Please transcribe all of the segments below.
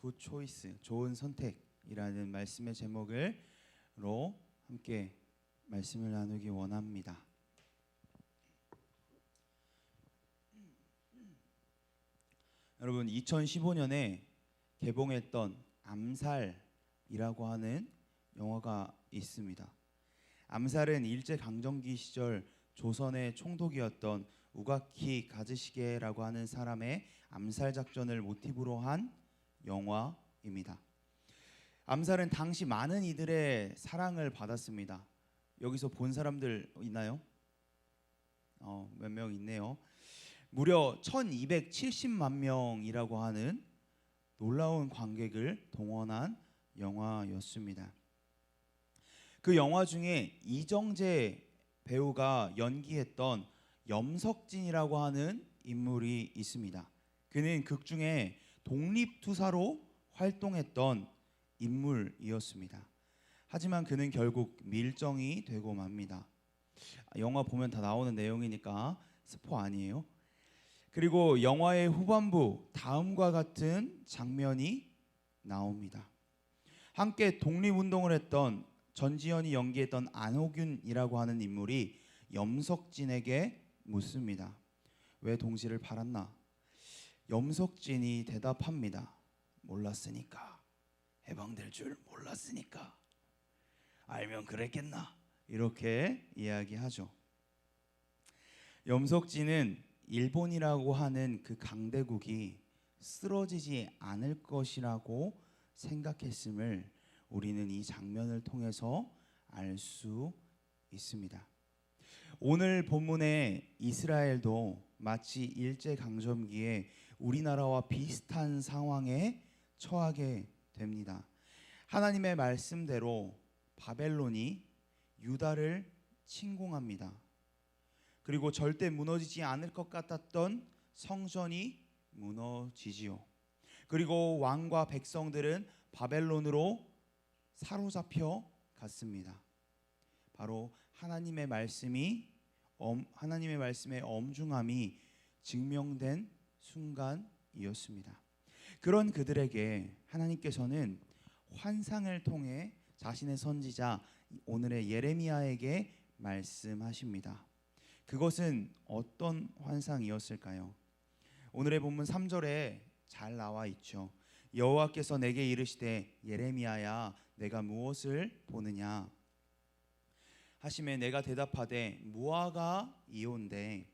good choice, 좋은 선택이라는 말씀의 제목으로 함께 말씀을 나누기 원합니다. 여러분, 2015년에 개봉했던 암살이라고 하는 영화가 있습니다. 암살은 일제강점기 시절 조선의 총독이었던 우가키 가즈시게라고 하는 사람의 암살 작전을 모티브로 한 영화입니다. 암살은 당시 많은 이들의 사랑을 받았습니다. 여기서 본 사람들 있나요? 몇 명 있네요. 무려 1270만 명이라고 하는 놀라운 관객을 동원한 영화였습니다. 그 영화 중에 이정재 배우가 연기했던 염석진이라고 하는 인물이 있습니다. 그는 극 중에 독립투사로 활동했던 인물이었습니다. 하지만 그는 결국 밀정이 되고 맙니다. 영화 보면 다 나오는 내용이니까 스포 아니에요. 그리고 영화의 후반부 다음과 같은 장면이 나옵니다. 함께 독립운동을 했던 전지현이 연기했던 안호균이라고 하는 인물이 염석진에게 묻습니다. 왜 동지를 팔았나? 염석진이 대답합니다. 몰랐으니까. 해방될 줄 몰랐으니까. 알면 그랬겠나? 이렇게 이야기하죠. 염석진은 일본이라고 하는 그 강대국이 쓰러지지 않을 것이라고 생각했음을 우리는 이 장면을 통해서 알 수 있습니다. 오늘 본문의 이스라엘도 마치 일제강점기에 우리나라와 비슷한 상황에 처하게 됩니다. 하나님의 말씀대로 바벨론이 유다를 침공합니다. 그리고 절대 무너지지 않을 것 같았던 성전이 무너지지요. 그리고 왕과 백성들은 바벨론으로 사로잡혀 갔습니다. 바로 하나님의 말씀의 엄중함이 증명된 순간이었습니다. 그런 그들에게 하나님께서는 환상을 통해 자신의 선지자 오늘의 예레미야에게 말씀하십니다. 그것은 어떤 환상이었을까요? 오늘의 본문 3절에 잘 나와 있죠. 여호와께서 내게 이르시되 예레미야야 내가 무엇을 보느냐 하시매 내가 대답하되 무화과 이온데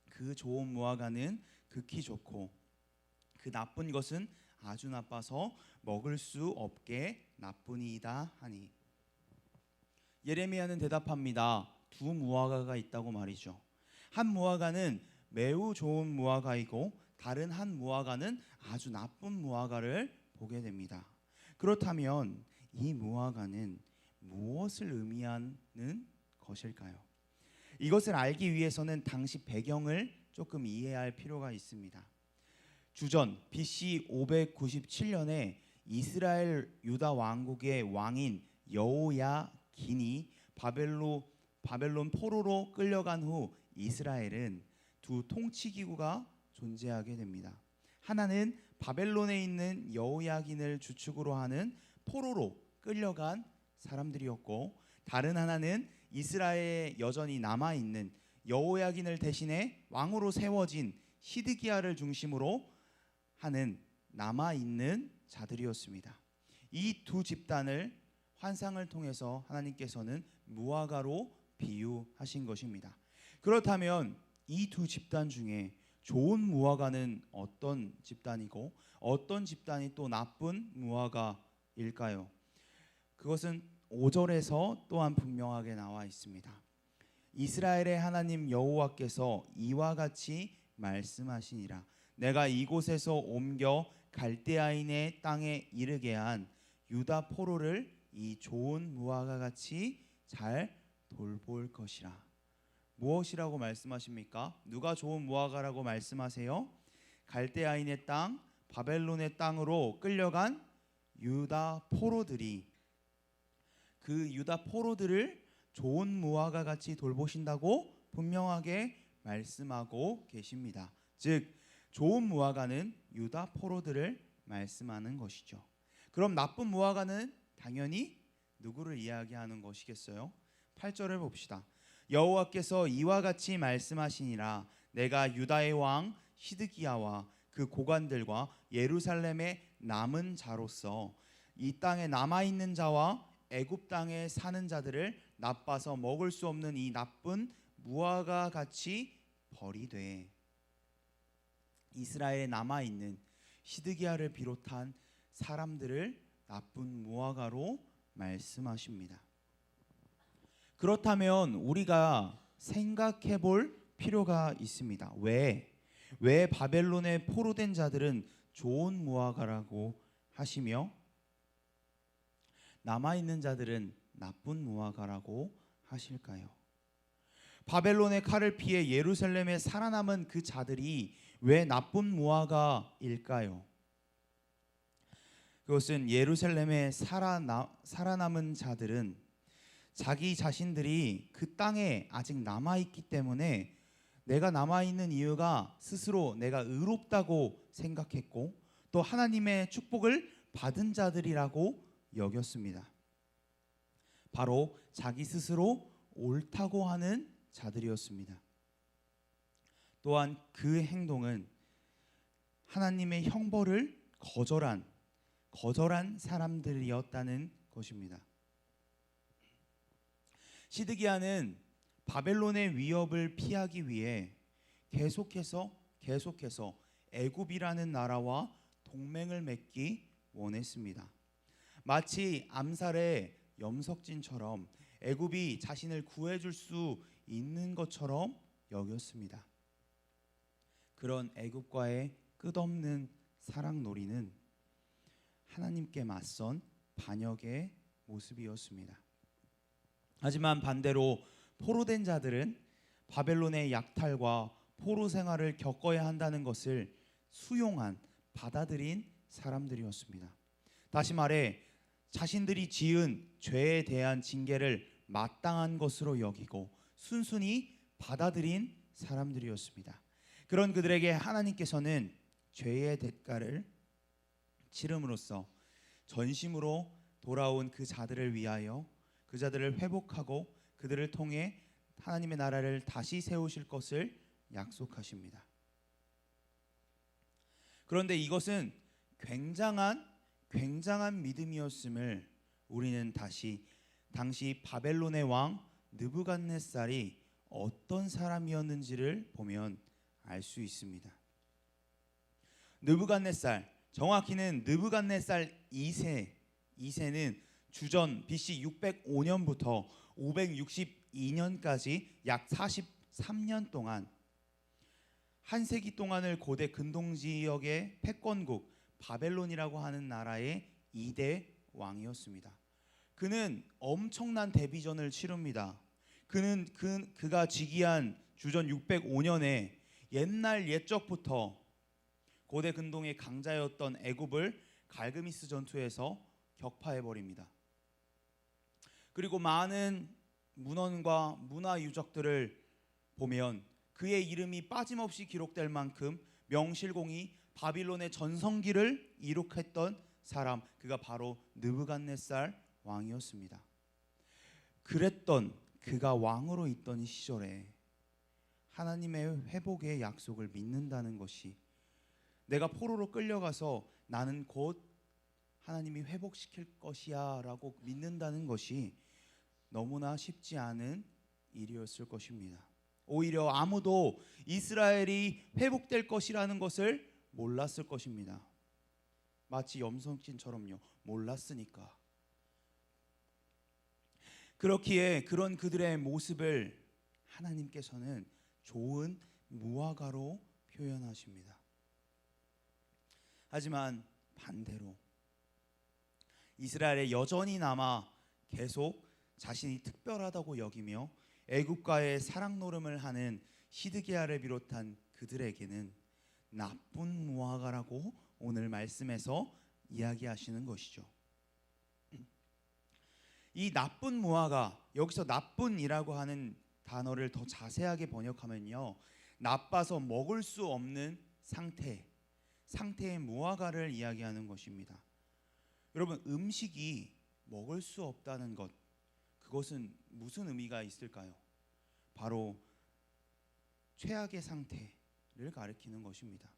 그 좋은 무화과는 극히 좋고 그 나쁜 것은 아주 나빠서 먹을 수 없게 나쁘니이다 하니. 예레미야는 대답합니다. 두 무화과가 있다고 말이죠. 한 무화과는 매우 좋은 무화과이고 다른 한 무화과는 아주 나쁜 무화과를 보게 됩니다. 그렇다면 이 무화과는 무엇을 의미하는 것일까요? 이것을 알기 위해서는 당시 배경을 조금 이해할 필요가 있습니다. 주전 BC 597년에 이스라엘 유다 왕국의 왕인 여호야긴이 바벨론 포로로 끌려간 후 이스라엘은 두 통치기구가 존재하게 됩니다. 하나는 바벨론에 있는 여호야긴을 주축으로 하는 포로로 끌려간 사람들이었고 다른 하나는 이스라엘에 여전히 남아있는 여호야긴을 대신해 왕으로 세워진 시드기야를 중심으로 하는 남아있는 자들이었습니다. 이 두 집단을 환상을 통해서 하나님께서는 무화과로 비유하신 것입니다. 그렇다면 이 두 집단 중에 좋은 무화과는 어떤 집단이고 어떤 집단이 또 나쁜 무화과일까요? 그것은 5절에서 또한 분명하게 나와 있습니다. 이스라엘의 하나님 여호와께서 이와 같이 말씀하시니라. 내가 이곳에서 옮겨 갈대아인의 땅에 이르게 한 유다 포로를 이 좋은 무화과 같이 잘 돌볼 것이라. 무엇이라고 말씀하십니까? 누가 좋은 무화과라고 말씀하세요? 갈대아인의 땅, 바벨론의 땅으로 끌려간 유다 포로들이 그 유다 포로들을 좋은 무화과 같이 돌보신다고 분명하게 말씀하고 계십니다. 즉 좋은 무화과는 유다 포로들을 말씀하는 것이죠. 그럼 나쁜 무화과는 당연히 누구를 이야기하는 것이겠어요? 8절을 봅시다. 여호와께서 이와 같이 말씀하시니라. 내가 유다의 왕 시드기야와 그 고관들과 예루살렘의 남은 자로서 이 땅에 남아 있는 자와 애굽 땅에 사는 자들을 나빠서 먹을 수 없는 이 나쁜 무화과 같이 버리되, 이스라엘에 남아 있는 시드기야를 비롯한 사람들을 나쁜 무화과로 말씀하십니다. 그렇다면 우리가 생각해 볼 필요가 있습니다. 왜 바벨론에 포로된 자들은 좋은 무화과라고 하시며 남아있는 자들은 나쁜 무화과라고 하실까요? 바벨론의 칼을 피해 예루살렘에 살아남은 그 자들이 왜 나쁜 무화과일까요? 그것은 예루살렘에 살아남은 자들은 자기 자신들이 그 땅에 아직 남아있기 때문에 내가 남아있는 이유가 스스로 내가 의롭다고 생각했고 또 하나님의 축복을 받은 자들이라고 여겼습니다. 바로 자기 스스로 옳다고 하는 자들이었습니다. 또한 그 행동은 하나님의 형벌을 거절한 사람들이었다는 것입니다. 시드기야는 바벨론의 위협을 피하기 위해 계속해서 애굽이라는 나라와 동맹을 맺기 원했습니다. 마치 암살의 염석진처럼 애굽이 자신을 구해줄 수 있는 것처럼 여겼습니다. 그런 애굽과의 끝없는 사랑놀이는 하나님께 맞선 반역의 모습이었습니다. 하지만 반대로 포로된 자들은 바벨론의 약탈과 포로 생활을 겪어야 한다는 것을 받아들인 사람들이었습니다. 다시 말해 자신들이 지은 죄에 대한 징계를 마땅한 것으로 여기고 순순히 받아들인 사람들이었습니다. 그런 그들에게 하나님께서는 죄의 대가를 치름으로써 전심으로 돌아온 그 자들을 위하여 그 자들을 회복하고 그들을 통해 하나님의 나라를 다시 세우실 것을 약속하십니다. 그런데 이것은 굉장한 믿음이었음을 우리는 당시 바벨론의 왕 느부갓네살이 어떤 사람이었는지를 보면 알 수 있습니다. 느부갓네살, 정확히는 느부갓네살 2세는 주전 BC 605년부터 562년까지 약 43년 동안 한 세기 동안을 고대 근동 지역의 패권국 바벨론이라고 하는 나라의 2대 왕이었습니다. 그는 엄청난 대비전을 치릅니다. 그가 즉위한 주전 605년에 옛적부터 고대 근동의 강자였던 애굽을 갈그미스 전투에서 격파해 버립니다. 그리고 많은 문헌과 문화 유적들을 보면 그의 이름이 빠짐없이 기록될 만큼 명실공히 바빌론의 전성기를 이룩했던 사람, 그가 바로 느부갓네살 왕이었습니다. 그랬던 그가 왕으로 있던 시절에 하나님의 회복의 약속을 믿는다는 것이, 내가 포로로 끌려가서 나는 곧 하나님이 회복시킬 것이야 라고 믿는다는 것이 너무나 쉽지 않은 일이었을 것입니다. 오히려 아무도 이스라엘이 회복될 것이라는 것을 몰랐을 것입니다. 마치 염성진처럼요, 몰랐으니까. 그렇기에 그런 그들의 모습을 하나님께서는 좋은 무화과로 표현하십니다. 하지만 반대로 이스라엘에 여전히 남아 계속 자신이 특별하다고 여기며 애굽과의 사랑 노름을 하는 시드기야를 비롯한 그들에게는 나쁜 무화과라고 오늘 말씀에서 이야기하시는 것이죠. 이 나쁜 무화과, 여기서 나쁜이라고 하는 단어를 더 자세하게 번역하면요, 나빠서 먹을 수 없는 상태, 상태의 무화과를 이야기하는 것입니다. 여러분, 음식이 먹을 수 없다는 것, 그것은 무슨 의미가 있을까요? 바로 최악의 상태를 가리키는 것입니다.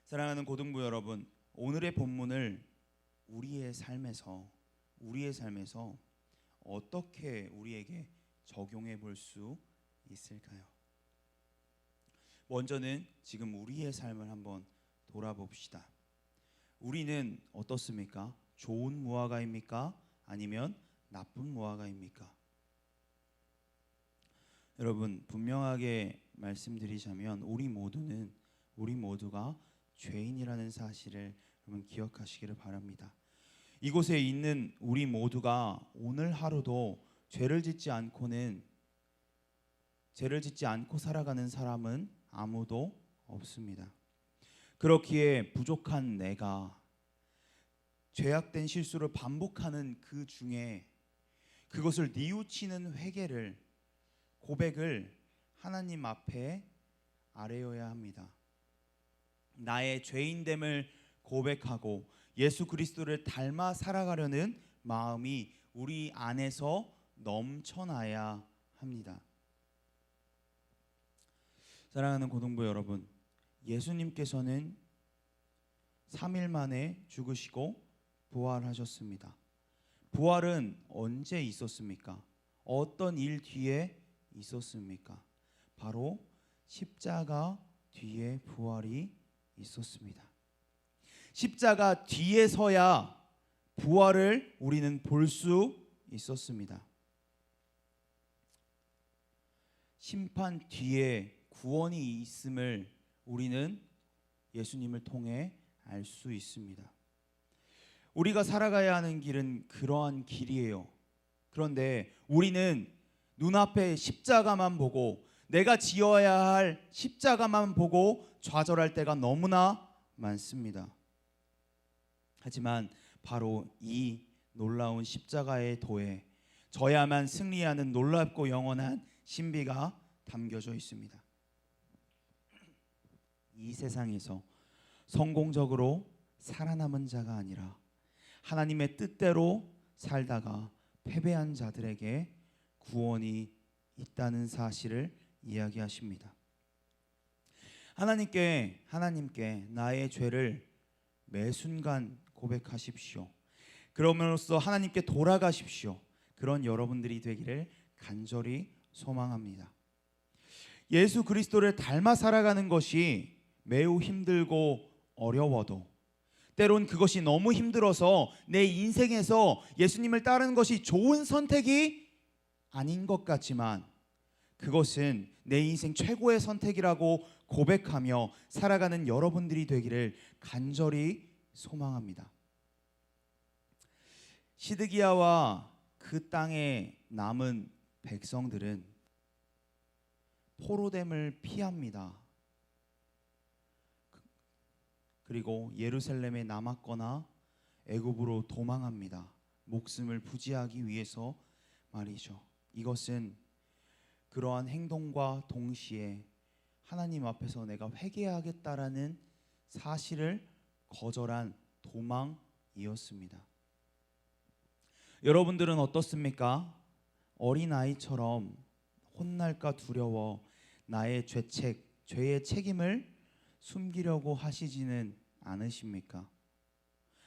사랑하는 고등부 여러분, 오늘의 본문을 우리의 삶에서 어떻게 우리에게 적용해 볼 수 있을까요? 먼저는 지금 우리의 삶을 한번 돌아봅시다. 우리는 어떻습니까? 좋은 무화과입니까? 아니면 나쁜 무화과입니까? 여러분, 분명하게 말씀드리자면 우리 모두가 죄인이라는 사실을 여러분 기억하시기를 바랍니다. 이곳에 있는 우리 모두가 오늘 하루도 죄를 짓지 않고 살아가는 사람은 아무도 없습니다. 그렇기에 부족한 내가 죄악된 실수를 반복하는 그 중에 그것을 뉘우치는 고백을 하나님 앞에 아뢰어야 합니다. 나의 죄인됨을 고백하고 예수 그리스도를 닮아 살아가려는 마음이 우리 안에서 넘쳐나야 합니다. 사랑하는 고등부 여러분, 예수님께서는 3일 만에 죽으시고 부활하셨습니다. 부활은 언제 있었습니까? 어떤 일 뒤에 있었습니까? 바로 십자가 뒤에 부활이 있었습니다. 십자가 뒤에서야 부활을 우리는 볼 수 있었습니다. 심판 뒤에 구원이 있음을 우리는 예수님을 통해 알 수 있습니다. 우리가 살아가야 하는 길은 그러한 길이에요. 그런데 우리는 눈앞에 십자가만 보고 내가 지어야 할 십자가만 보고 좌절할 때가 너무나 많습니다. 하지만 바로 이 놀라운 십자가의 도에 져야만 승리하는 놀랍고 영원한 신비가 담겨져 있습니다. 이 세상에서 성공적으로 살아남은 자가 아니라 하나님의 뜻대로 살다가 패배한 자들에게 구원이 있다는 사실을 이야기하십니다. 하나님께 나의 죄를 매 순간 고백하십시오. 그럼으로써 하나님께 돌아가십시오. 그런 여러분들이 되기를 간절히 소망합니다. 예수 그리스도를 닮아 살아가는 것이 매우 힘들고 어려워도, 때론 그것이 너무 힘들어서 내 인생에서 예수님을 따르는 것이 좋은 선택이 아닌 것 같지만 그것은 내 인생 최고의 선택이라고 고백하며 살아가는 여러분들이 되기를 간절히 소망합니다. 시드기야와 그 땅에 남은 백성들은 포로됨을 피합니다. 그리고 예루살렘에 남았거나 애굽으로 도망합니다. 목숨을 부지하기 위해서 말이죠. 이것은 그러한 행동과 동시에 하나님 앞에서 내가 회개하겠다라는 사실을 거절한 도망이었습니다. 여러분들은 어떻습니까? 어린아이처럼 혼날까 두려워 나의 죄의 책임을 숨기려고 하시지는 않으십니까?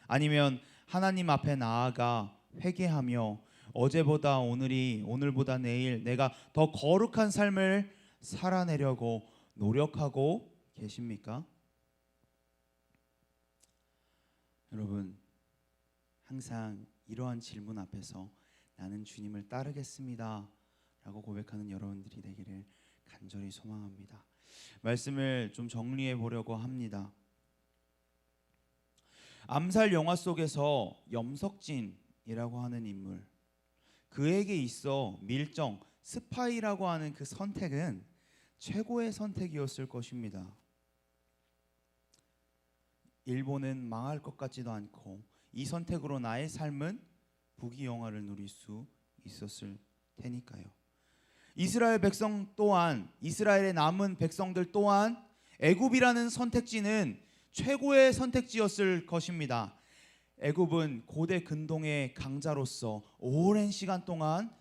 아니면 하나님 앞에 나아가 회개하며 어제보다 오늘보다 내일 내가 더 거룩한 삶을 살아내려고 노력하고 계십니까? 여러분, 항상 이러한 질문 앞에서 나는 주님을 따르겠습니다 라고 고백하는 여러분들이 되기를 간절히 소망합니다. 말씀을 좀 정리해 보려고 합니다. 암살 영화 속에서 염석진이라고 하는 인물, 그에게 있어 밀정, 스파이라고 하는 그 선택은 최고의 선택이었을 것입니다. 일본은 망할 것 같지도 않고 이 선택으로 나의 삶은 부귀영화를 누릴 수 있었을 테니까요. 이스라엘의 남은 백성들 또한 애굽이라는 선택지는 최고의 선택지였을 것입니다. 애굽은 고대 근동의 강자로서 오랜 시간 동안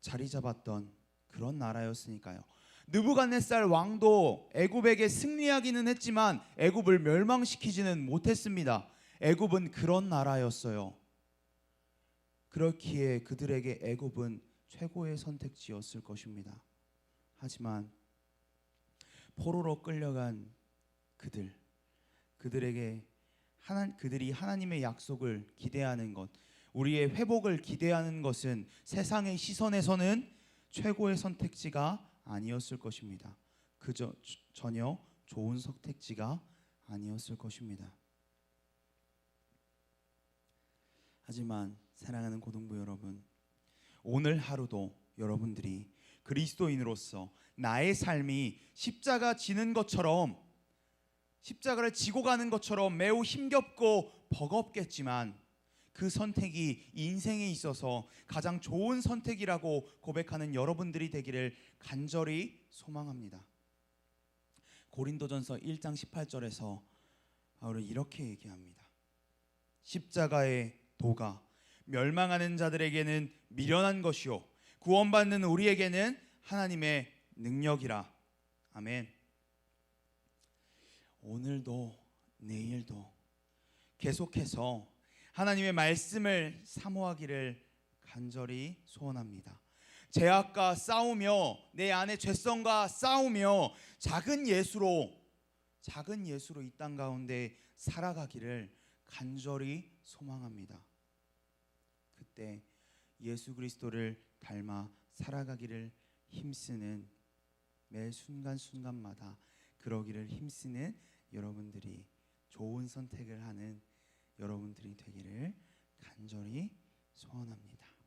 자리 잡았던 그런 나라였으니까요. 느부갓네살 왕도 애굽에게 승리하기는 했지만 애굽을 멸망시키지는 못했습니다. 애굽은 그런 나라였어요. 그렇기에 그들에게 애굽은 최고의 선택지였을 것입니다. 하지만 포로로 끌려간 그들이 하나님의 약속을 기대하는 것, 우리의 회복을 기대하는 것은 세상의 시선에서는 최고의 선택지가 아니었을 것입니다. 전혀 좋은 선택지가 아니었을 것입니다. 하지만 사랑하는 고등부 여러분, 오늘 하루도 여러분들이 그리스도인으로서 나의 삶이 십자가를 지고 가는 것처럼 매우 힘겹고 버겁겠지만 그 선택이 인생에 있어서 가장 좋은 선택이라고 고백하는 여러분들이 되기를 간절히 소망합니다. 고린도전서 1장 18절에서 바울은 이렇게 얘기합니다. 십자가의 도가 멸망하는 자들에게는 미련한 것이요 구원받는 우리에게는 하나님의 능력이라. 아멘. 오늘도 내일도 계속해서 하나님의 말씀을 사모하기를 간절히 소원합니다. 죄악과 싸우며 내 안의 죄성과 싸우며 작은 예수로 이 땅 가운데 살아가기를 간절히 소망합니다. 그때 예수 그리스도를 닮아 살아가기를 힘쓰는 매 순간순간마다 그러기를 힘쓰는 여러분들이 좋은 선택을 하는 여러분들이 되기를 간절히 소원합니다.